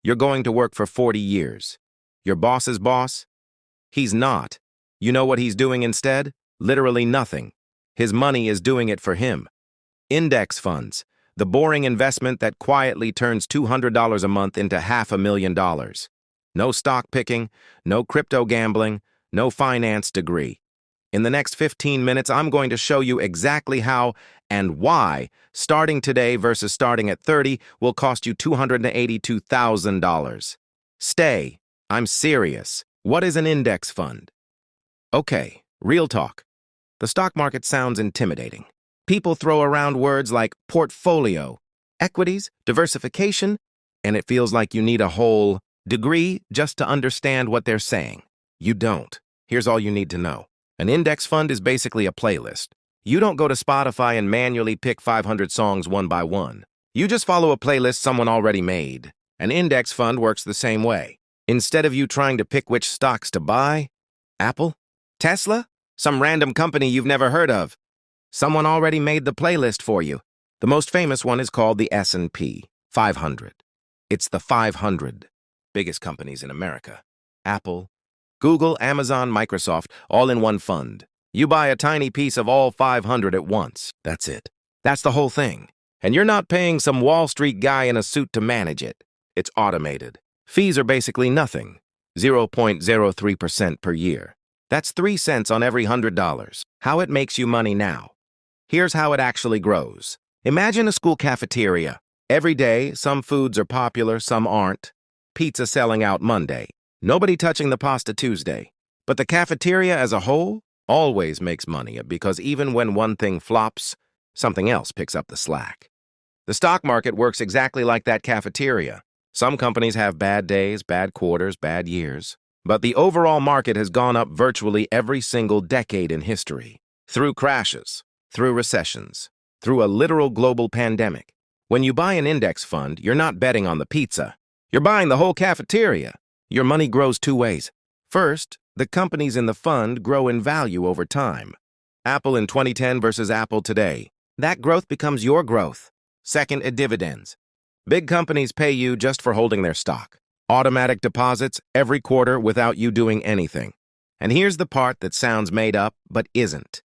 You're going to work for 40 years. Your boss's boss? He's not. You know what he's doing instead? Literally nothing. His money is doing it for him. Index funds, the boring investment that quietly turns $200 a month into $500,000. No stock picking, no crypto gambling, no finance degree. In the next 15 minutes, I'm going to show you exactly how and why starting today versus starting at 30 will cost you $282,000. Stay. I'm serious. What is an index fund? Okay, real talk. The stock market sounds intimidating. People throw around words like portfolio, equities, diversification, and it feels like you need a whole degree just to understand what they're saying. You don't. Here's all you need to know. An index fund is basically a playlist. You don't go to Spotify and manually pick 500 songs one by one. You just follow a playlist someone already made. An index fund works the same way. Instead of you trying to pick which stocks to buy, Apple? Tesla? Some random company you've never heard of. Someone already made the playlist for you. The most famous one is called the S&P 500. It's the 500 biggest companies in America. Apple, Google, Amazon, Microsoft, all in one fund. You buy a tiny piece of all 500 at once. That's it. That's the whole thing. And you're not paying some Wall Street guy in a suit to manage it. It's automated. Fees are basically nothing, 0.03% per year. That's 3 cents on every $100. How it makes you money now. Here's how it actually grows. Imagine a school cafeteria. Every day, some foods are popular, some aren't. Pizza selling out Monday. Nobody touching the pasta Tuesday. But the cafeteria as a whole always makes money because even when one thing flops, something else picks up the slack. The stock market works exactly like that cafeteria. Some companies have bad days, bad quarters, bad years. But the overall market has gone up virtually every single decade in history. Through crashes, through recessions, through a literal global pandemic. When you buy an index fund, you're not betting on the pizza. You're buying the whole cafeteria. Your money grows 2 ways. First, the companies in the fund grow in value over time. Apple in 2010 versus Apple today. That growth becomes your growth. Second, dividends. Big companies pay you just for holding their stock. Automatic deposits every quarter without you doing anything. And here's the part that sounds made up, but isn't.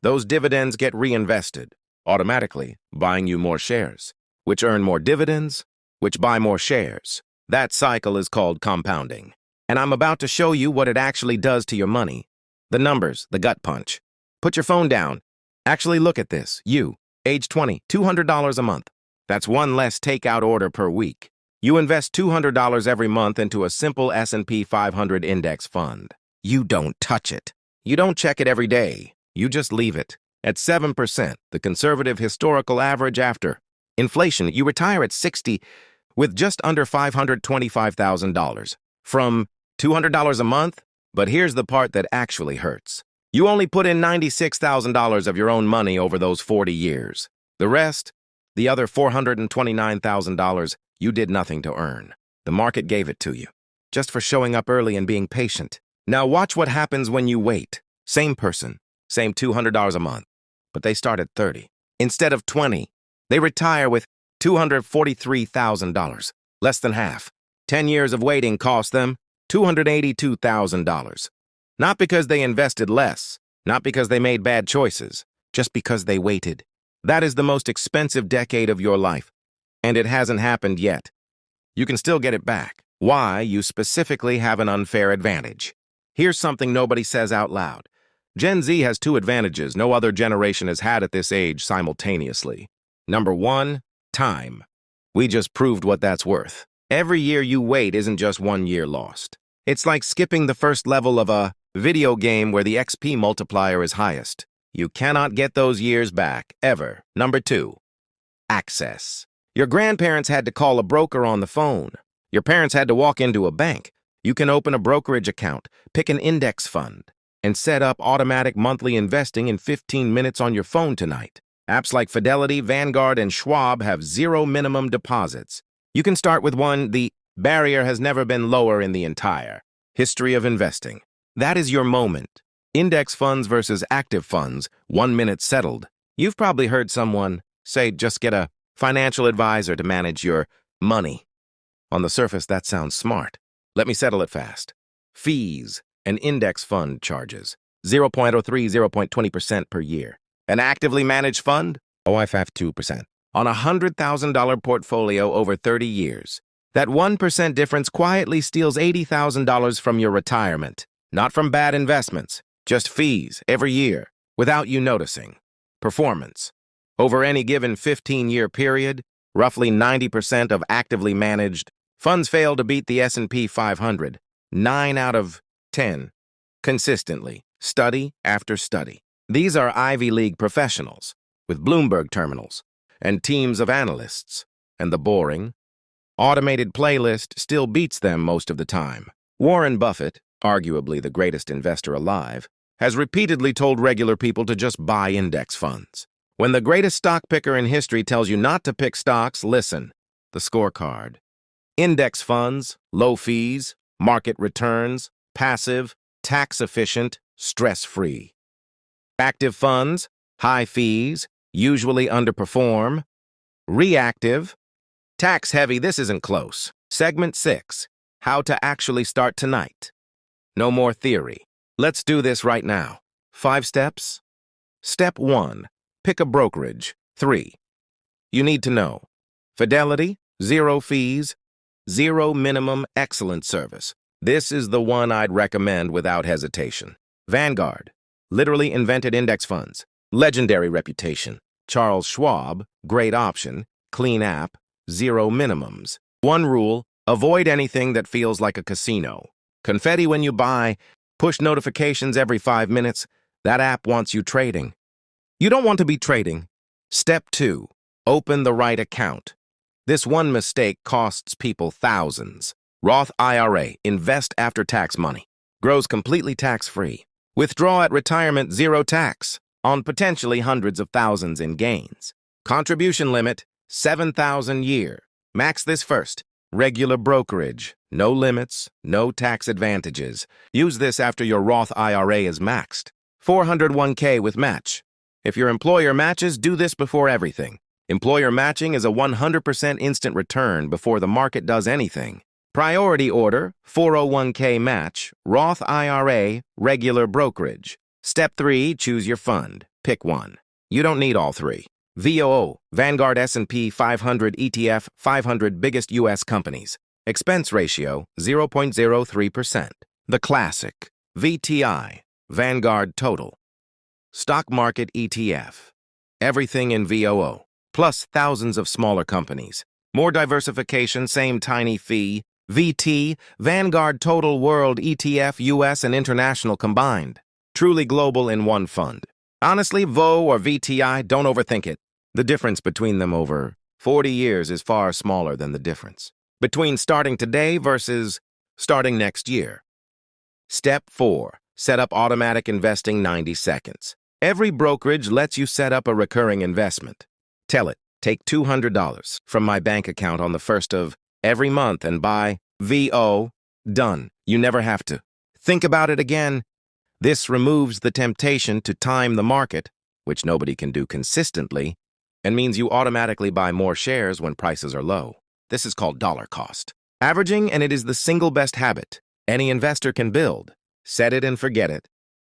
Those dividends get reinvested, automatically buying you more shares, which earn more dividends, which buy more shares. That cycle is called compounding. And I'm about to show you what it actually does to your money. The numbers, the gut punch. Put your phone down. Actually look at this. You, age 20, $200 a month. That's one less takeout order per week. You invest $200 every month into a simple S&P 500 index fund. You don't touch it. You don't check it every day. You just leave it. At 7%, the conservative historical average after inflation, you retire at 60 with just under $525,000 from $200 a month. But here's the part that actually hurts. You only put in $96,000 of your own money over those 40 years. The rest, the other $429,000, you did nothing to earn. The market gave it to you, just for showing up early and being patient. Now watch what happens when you wait. Same person, same $200 a month, but they start at 30. Instead of 20, they retire with $243,000, less than half. 10 years of waiting cost them $282,000. Not because they invested less, not because they made bad choices, just because they waited. That is the most expensive decade of your life, and it hasn't happened yet. You can still get it back. Why you specifically have an unfair advantage. Here's something nobody says out loud. Gen Z has 2 advantages no other generation has had at this age simultaneously. Number 1, time. We just proved what that's worth. Every year you wait isn't just 1 year lost. It's like skipping the first level of a video game where the XP multiplier is highest. You cannot get those years back, ever. Number 2, access. Your grandparents had to call a broker on the phone. Your parents had to walk into a bank. You can open a brokerage account, pick an index fund, and set up automatic monthly investing in 15 minutes on your phone tonight. Apps like Fidelity, Vanguard, and Schwab have 0 minimum deposits. You can start with one. The barrier has never been lower in the entire history of investing. That is your moment. Index funds versus active funds, 1 minute settled. You've probably heard someone say just get a financial advisor to manage your money. On the surface, that sounds smart. Let me settle it fast. Fees and index fund charges. 0.03, 0.20% per year. An actively managed fund? OIFF 2%. On a $100,000 portfolio over 30 years. That 1% difference quietly steals $80,000 from your retirement. Not from bad investments, just fees every year, without you noticing. Performance. Over any given 15-year period, roughly 90% of actively managed funds fail to beat the S&P 500, 9 out of 10, consistently, study after study. These are Ivy League professionals, with Bloomberg terminals, and teams of analysts, and the boring, automated playlist still beats them most of the time. Warren Buffett, arguably the greatest investor alive, has repeatedly told regular people to just buy index funds. When the greatest stock picker in history tells you not to pick stocks, listen. The scorecard. Index funds, low fees, market returns, passive, tax-efficient, stress-free. Active funds, high fees, usually underperform. Reactive, tax-heavy, this isn't close. Segment 6, how to actually start tonight. No more theory. Let's do this right now. 5 steps. Step 1, pick a brokerage. 3. You need to know. Fidelity, 0 fees, 0 minimum, excellent service. This is the one I'd recommend without hesitation. Vanguard, literally invented index funds. Legendary reputation. Charles Schwab, great option. Clean app, 0 minimums. One rule, avoid anything that feels like a casino. Confetti when you buy, push notifications every 5 minutes. That app wants you trading. You don't want to be trading. Step 2, open the right account. This one mistake costs people thousands. Roth IRA, invest after tax money. Grows completely tax-free. Withdraw at retirement, 0 tax, on potentially hundreds of thousands in gains. Contribution limit, $7,000 year. Max this first. Regular brokerage, no limits, no tax advantages. Use this after your Roth IRA is maxed. 401k with match. If your employer matches, do this before everything. Employer matching is a 100% instant return before the market does anything. Priority order, 401k match, Roth IRA, regular brokerage. Step 3, choose your fund. Pick one. You don't need all 3. VOO, Vanguard S&P 500 ETF, 500 biggest U.S. companies. Expense ratio, 0.03%. The classic. VTI, Vanguard Total. Stock market ETF. Everything in VOO, plus thousands of smaller companies. More diversification, same tiny fee. VT, Vanguard Total World ETF, U.S. and international combined. Truly global in one fund. Honestly, VO or VTI, don't overthink it. The difference between them over 40 years is far smaller than the difference between starting today versus starting next year. Step 4, set up automatic investing 90 seconds. Every brokerage lets you set up a recurring investment. Tell it, take $200 from my bank account on the 1st of every month and buy VO. Done. You never have to think about it again. This removes the temptation to time the market, which nobody can do consistently, and means you automatically buy more shares when prices are low. This is called dollar cost averaging, and it is the single best habit any investor can build. Set it and forget it.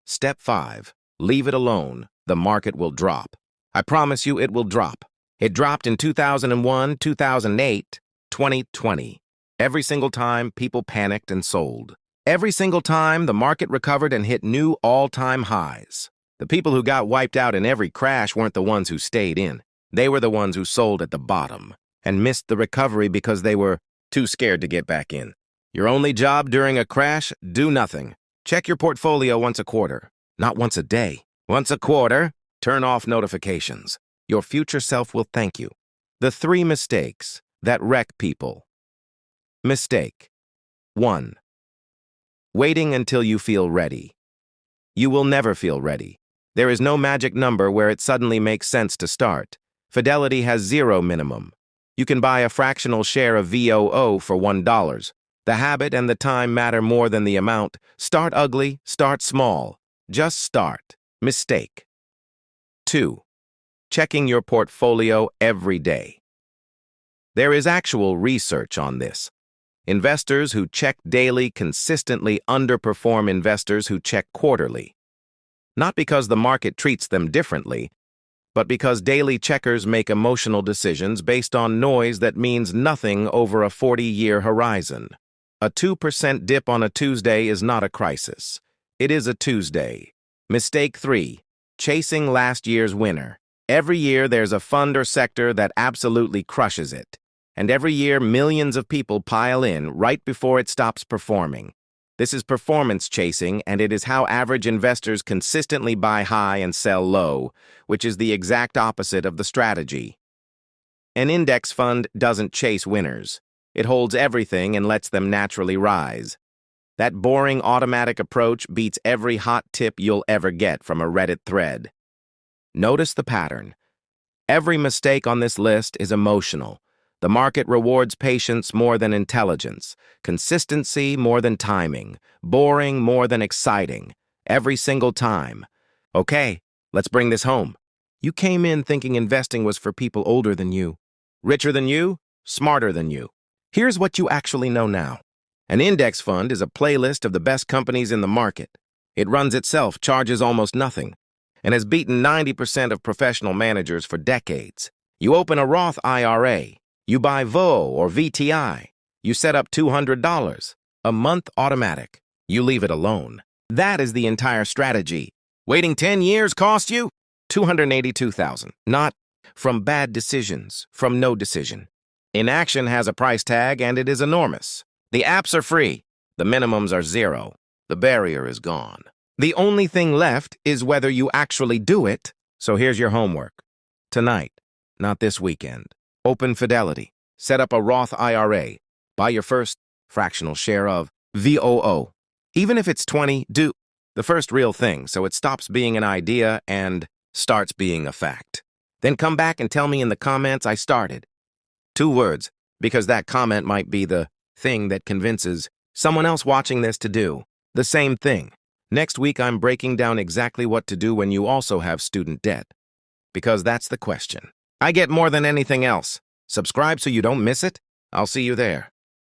Step 5, leave it alone. The market will drop. I promise you it will drop. It dropped in 2001, 2008, 2020. Every single time, people panicked and sold. Every single time, the market recovered and hit new all-time highs. The people who got wiped out in every crash weren't the ones who stayed in. They were the ones who sold at the bottom and missed the recovery because they were too scared to get back in. Your only job during a crash? Do nothing. Check your portfolio once a quarter, not once a day. Once a quarter, turn off notifications. Your future self will thank you. The 3 mistakes that wreck people. Mistake 1. Waiting until you feel ready. You will never feel ready. There is no magic number where it suddenly makes sense to start. Fidelity has 0 minimum. You can buy a fractional share of VOO for $1. The habit and the time matter more than the amount. Start ugly, start small. Just start. Mistake 2. Checking your portfolio every day. There is actual research on this. Investors who check daily consistently underperform investors who check quarterly. Not because the market treats them differently, but because daily checkers make emotional decisions based on noise that means nothing over a 40-year horizon. A 2% dip on a Tuesday is not a crisis. It is a Tuesday. Mistake 3. Chasing last year's winner. Every year there's a fund or sector that absolutely crushes it. And every year millions of people pile in right before it stops performing. This is performance chasing, and it is how average investors consistently buy high and sell low, which is the exact opposite of the strategy. An index fund doesn't chase winners. It holds everything and lets them naturally rise. That boring automatic approach beats every hot tip you'll ever get from a Reddit thread. Notice the pattern. Every mistake on this list is emotional. The market rewards patience more than intelligence, consistency more than timing, boring more than exciting, every single time. Okay, let's bring this home. You came in thinking investing was for people older than you, richer than you, smarter than you. Here's what you actually know now. An index fund is a playlist of the best companies in the market. It runs itself, charges almost nothing, and has beaten 90% of professional managers for decades. You open a Roth IRA. You buy VO or VTI. You set up $200 a month automatic. You leave it alone. That is the entire strategy. Waiting 10 years cost you $282,000. Not from bad decisions, from no decision. Inaction has a price tag, and it is enormous. The apps are free. The minimums are zero. The barrier is gone. The only thing left is whether you actually do it. So here's your homework. Tonight, not this weekend. Open Fidelity. Set up a Roth IRA. Buy your first fractional share of VOO. Even if it's 20, do the first real thing so it stops being an idea and starts being a fact. Then come back and tell me in the comments I started. 2 words, because that comment might be the thing that convinces someone else watching this to do the same thing. Next week, I'm breaking down exactly what to do when you also have student debt. Because that's the question. I get more than anything else. Subscribe so you don't miss it. I'll see you there.